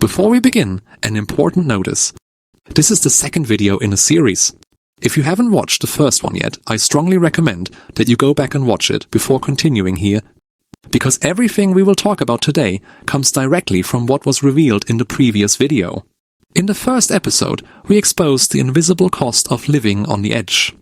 Before we begin, an important notice. This is the second video in a series. If you haven't watched the first one yet, I strongly recommend that you go back and watch it before continuing here, because everything we will talk about today comes directly from what was revealed in the previous video. In the first episode, we exposed the invisible cost of living on the edge.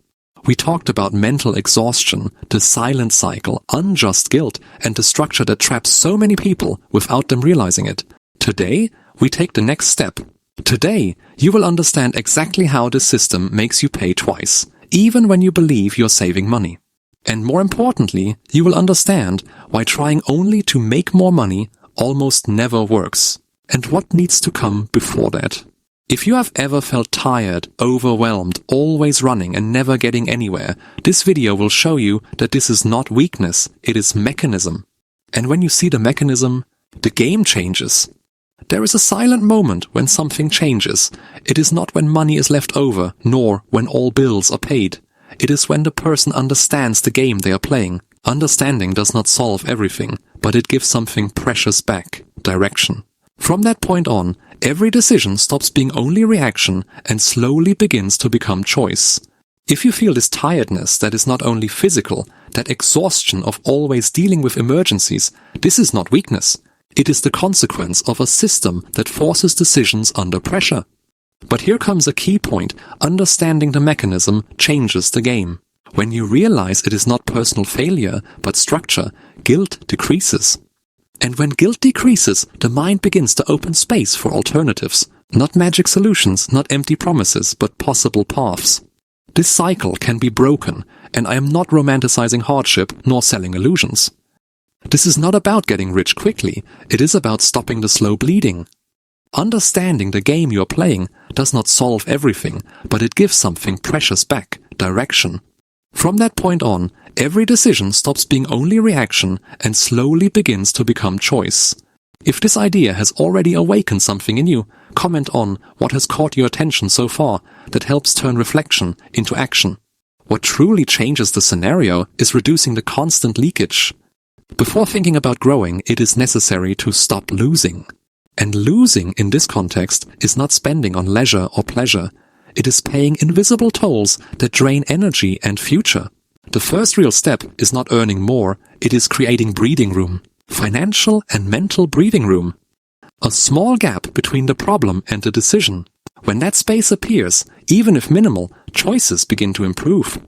We talked about mental exhaustion, the silent cycle, unjust guilt, and the structure that traps so many people without them realizing it. Today, we take the next step. Today, you will understand exactly how this system makes you pay twice, even when you believe you're saving money. And more importantly, you will understand why trying only to make more money almost never works, and what needs to come before that. If you have ever felt tired, overwhelmed, always running and never getting anywhere, this video will show you that this is not weakness, it is mechanism. And when you see the mechanism, the game changes. There is a silent moment when something changes. It is not when money is left over, nor when all bills are paid. It is when the person understands the game they are playing. Understanding does not solve everything, but it gives something precious back, direction. From that point on, every decision stops being only reaction and slowly begins to become choice. If you feel this tiredness that is not only physical, that exhaustion of always dealing with emergencies, this is not weakness. It is the consequence of a system that forces decisions under pressure. But here comes a key point. Understanding the mechanism changes the game. When you realize it is not personal failure, but structure, guilt decreases. And when guilt decreases, the mind begins to open space for alternatives. Not magic solutions, not empty promises, but possible paths. This cycle can be broken, and I am not romanticizing hardship nor selling illusions. This is not about getting rich quickly, it is about stopping the slow bleeding. Understanding the game you are playing does not solve everything, but it gives something precious back, direction. From that point on, every decision stops being only reaction and slowly begins to become choice. If this idea has already awakened something in you, comment on what has caught your attention so far that helps turn reflection into action. What truly changes the scenario is reducing the constant leakage. Before thinking about growing, it is necessary to stop losing. And losing in this context is not spending on leisure or pleasure. It is paying invisible tolls that drain energy and future. The first real step is not earning more, it is creating breathing room. Financial and mental breathing room. A small gap between the problem and the decision. When that space appears, even if minimal, choices begin to improve.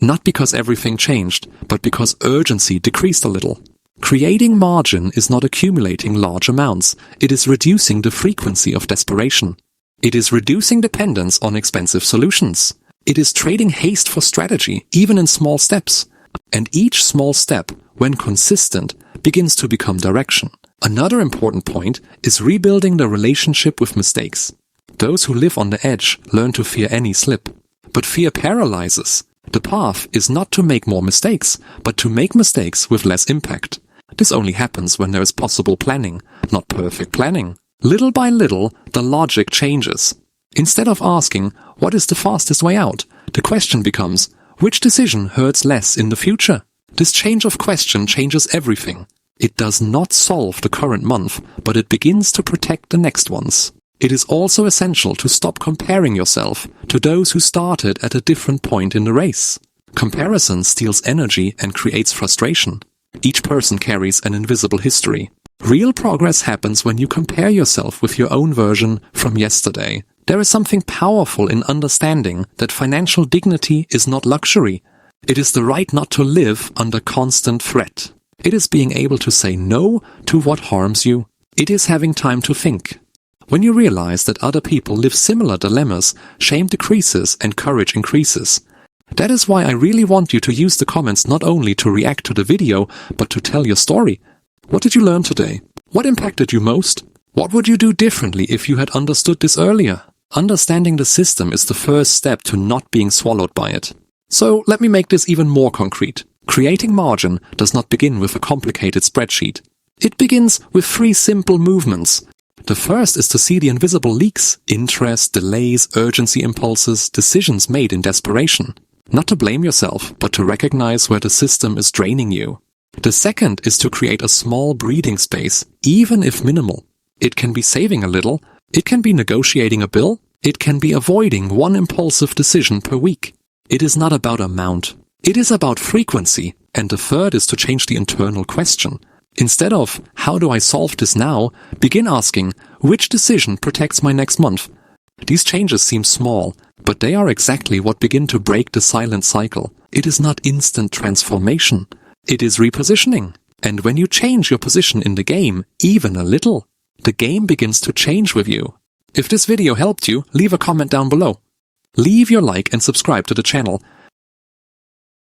Not because everything changed, but because urgency decreased a little. Creating margin is not accumulating large amounts, it is reducing the frequency of desperation. It is reducing dependence on expensive solutions. It is trading haste for strategy, even in small steps. And each small step, when consistent, begins to become direction. Another important point is rebuilding the relationship with mistakes. Those who live on the edge learn to fear any slip. But fear paralyzes. The path is not to make more mistakes, but to make mistakes with less impact. This only happens when there is possible planning, not perfect planning. Little by little, the logic changes. Instead of asking, what is the fastest way out? The question becomes, which decision hurts less in the future? This change of question changes everything. It does not solve the current month, but it begins to protect the next ones. It is also essential to stop comparing yourself to those who started at a different point in the race. Comparison steals energy and creates frustration. Each person carries an invisible history. Real progress happens when you compare yourself with your own version from yesterday. There is something powerful in understanding that financial dignity is not luxury. It is the right not to live under constant threat. It is being able to say no to what harms you. It is having time to think. When you realize that other people live similar dilemmas, shame decreases and courage increases. That is why I really want you to use the comments not only to react to the video, but to tell your story. What did you learn today? What impacted you most? What would you do differently if you had understood this earlier? Understanding the system is the first step to not being swallowed by it. So let me make this even more concrete. Creating margin does not begin with a complicated spreadsheet. It begins with 3 simple movements. The first is to see the invisible leaks, interest, delays, urgency impulses, decisions made in desperation. Not to blame yourself, but to recognize where the system is draining you. The second is to create a small breathing space, even if minimal. It can be saving a little. It can be negotiating a bill. It can be avoiding one impulsive decision per week. It is not about amount. It is about frequency. And the third is to change the internal question. Instead of, how do I solve this now, begin asking, which decision protects my next month? These changes seem small, but they are exactly what begin to break the silent cycle. It is not instant transformation. It is repositioning. And when you change your position in the game, even a little, the game begins to change with you. If this video helped you, leave a comment down below. Leave your like and subscribe to the channel.